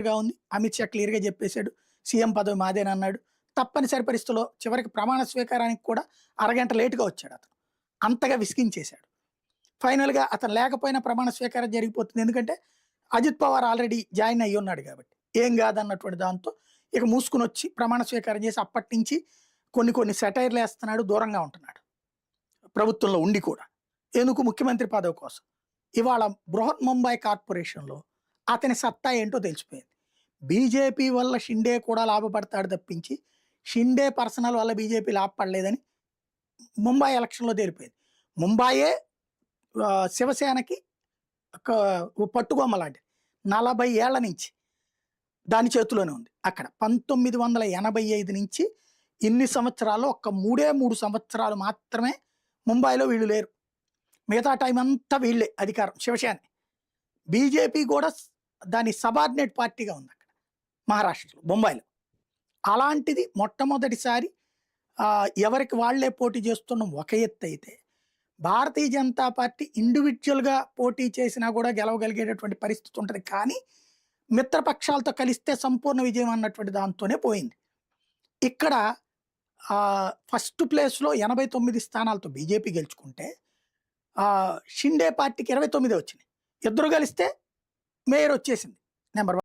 గా ఉంది. అమిత్ షా క్లియర్‌గా చెప్పేసాడు. సీఎం పదవి మాదేనన్నాడు. తప్పనిసరి పరిస్థితిలో చివరికి ప్రమాణ స్వీకారానికి కూడా అరగంట లేట్‌గా వచ్చాడతను. అంతగా విసిగించేశాడు. ఫైనల్‌గా అతను లేకపోయినా ప్రమాణ స్వీకారం జరిగిపోతుంది. ఎందుకంటే అజిత్ పవార్ ఆల్రెడీ జాయిన్ అయ్యున్నాడు కాబట్టి. ఏం కాదన్నటువంటి దాంతో ఇక మూసుకొనొచ్చి ప్రమాణ స్వీకారం చేసి అప్పటినుంచి కొన్ని కొన్ని సెటైర్‌లేస్తున్నాడు. దూరంగా ఉంటున్నాడు. ప్రభుత్వంలో ఉండి కూడా. ఎందుకు ముఖ్యమంత్రి పదవి కోసం. ఇవాళ బృహత్ ముంబై కార్పొరేషన్‌లో అతని సత్తా ఏంటో తెలిసిపోయింది. బీజేపీ వల్ల షిండే కూడా లాభపడతాడు తప్పించి, షిండే పర్సనల్ వల్ల బీజేపీ లాభపడలేదని ముంబై ఎలక్షన్‌లో తేలిపోయింది. ముంబాయే శివసేనకి ఒక పట్టుగొమ్మ లాంటిది. 40 ఏళ్ల నుంచి దాని చేతిలోనే ఉంది. అక్కడ 1985 నుంచి ఇన్ని సంవత్సరాల్లో ఒక్క 3 సంవత్సరాలు మాత్రమే ముంబైలో వీళ్ళు లేరు. మిగతా టైం అంతా వీళ్ళే అధికారం శివసేనే. బీజేపీ కూడా దాని సబార్డినేట్ పార్టీగా ఉంది అక్కడ మహారాష్ట్రలో, ముంబైలో. అలాంటిది మొట్టమొదటిసారి ఎవరికి వాళ్ళే పోటీ చేస్తున్న ఒక ఎత్తు అయితే, భారతీయ జనతా పార్టీ ఇండివిజువల్‌గా పోటీ చేసినా కూడా గెలవగలిగేటటువంటి పరిస్థితి ఉంటది. కానీ మిత్రపక్షాలతో కలిస్తే సంపూర్ణ విజయం అన్నటువంటి దాంతోనే పోయింది. ఇక్కడ ఫస్ట్ ప్లేస్‌లో 89 స్థానాలతో బీజేపీ గెలుచుకుంటే, షిండే పార్టీకి 29 వచ్చినాయి. ఇద్దరు కలిస్తే మేయర్ వచ్చేసింది. నంబర్ 1.